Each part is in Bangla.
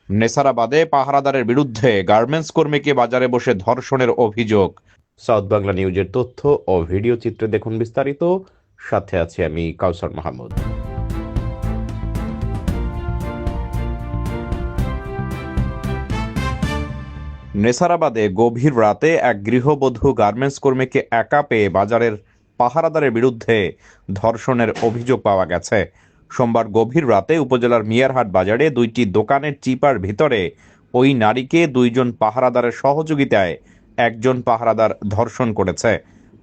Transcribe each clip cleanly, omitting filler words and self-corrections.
নেসারাবাদে পাহারাদারের বিরুদ্ধে গার্মেন্টস কর্মীকে বাজারে বসে ধর্ষণের অভিযোগ। সাউথ বাংলা নিউজের তথ্য ও ভিডিও চিত্রে দেখুন বিস্তারিত। সাথে আছি আমি কাউসার মাহমুদ। নেসারাবাদে গভীর রাতে এক গৃহবধূ গার্মেন্টস কর্মীকে একা পেয়ে বাজারের পাহারাদারের বিরুদ্ধে ধর্ষণের অভিযোগ পাওয়া গেছে। সোমবার গভীর রাতে উপজেলার মিয়ারহাট বাজারে দুইটি দোকানের চিপার ভিতরে ওই নারীকে দুইজন পাহারাদারের সহযোগিতায় একজন পাহারাদার ধর্ষণ করেছে।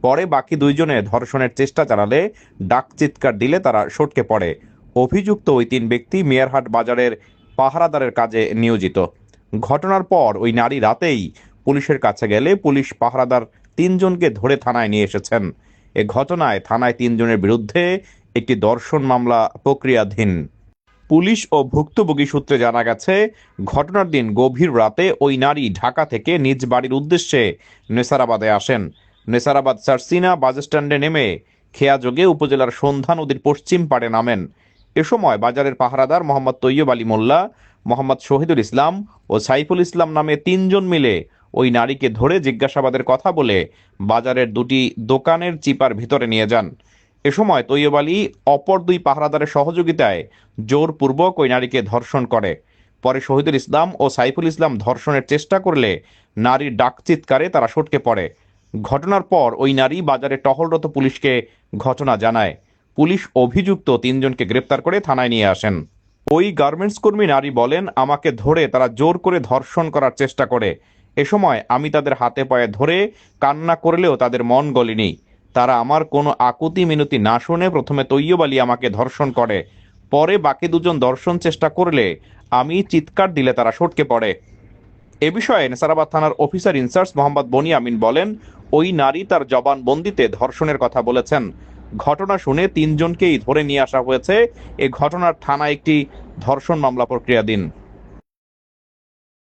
পরে বাকি দুইজনে ধর্ষণের চেষ্টা চালালে ডাক চিৎকার দিলে তারা সটকে পড়ে। অভিযুক্ত ওই তিন ব্যক্তি মিয়ারহাট বাজারের পাহারাদারের কাজে নিয়োজিত। ঘটনার পর ওই নারী রাতেই পুলিশের কাছে গেলে পুলিশ পাহারাদার তিনজনকে ধরে থানায় নিয়ে এসেছেন। এ ঘটনায় থানায় তিনজনের বিরুদ্ধে একটি ধর্ষণ মামলা প্রক্রিয়াধীন। পুলিশ ও ভুক্তভোগী সূত্রে জানা গেছে, ঘটনার দিন গভীর রাতে ওই নারী ঢাকা থেকে নিজ বাড়ির উদ্দেশ্যে নেসারাবাদে আসেন। নেসারাবাদ সারসিনা বাসস্ট্যান্ডে নেমে খেয়াযোগে উপজেলার সন্ধ্যা নদীর পশ্চিম পাড়ে নামেন। এ সময় বাজারের পাহারাদার মোহাম্মদ তৈয়ব আলী মোল্লা, মোহাম্মদ শহীদুল ইসলাম ও সাইফুল ইসলাম নামে তিনজন মিলে ওই নারীকে ধরে জিজ্ঞাসাবাদের কথা বলে বাজারের দুটি দোকানের চিপার ভিতরে নিয়ে যান। এ সময় তৈয়ব আলী অপর দুই পাহারাদারের সহযোগিতায় জোরপূর্বক ওই নারীকে ধর্ষণ করে। পরে শহীদুল ইসলাম ও সাইফুল ইসলাম ধর্ষণের চেষ্টা করলে নারীর ডাক চিৎকারে তারা সটকে পড়ে। ঘটনার পর ওই নারী বাজারে টহলরত পুলিশকে ঘটনা জানায়। পুলিশ অভিযুক্ত তিনজনকে গ্রেপ্তার করে থানায় নিয়ে আসেন। ওই গার্মেন্টস কর্মী নারী বলেন, আমাকে ধরে তারা জোর করে ধর্ষণ করার চেষ্টা করে। এ সময় আমি তাদের হাতে পায়ে ধরে কান্না করলেও তাদের মন গলেনি। তারা আমার কোনো আকুতি মিনতি না শুনে প্রথমে তৈয়ব আলী আমাকে ধর্ষণ করে, পরে বাকি দুজন ধর্ষণ চেষ্টা করলে আমি চিৎকার দিলে তারা সটকে পড়ে। এ বিষয়ে নেসারাবাদ থানার অফিসার ইনচার্জ মোহাম্মদ বনি আমিন বলেন, ওই নারী তার জবানবন্দিতে ধর্ষণের কথা বলেছেন। ঘটনা শুনে তিনজনকেই ধরে নিয়ে আসা হয়েছে। এ ঘটনার থানায় একটি ধর্ষণ মামলা প্রক্রিয়াধীন।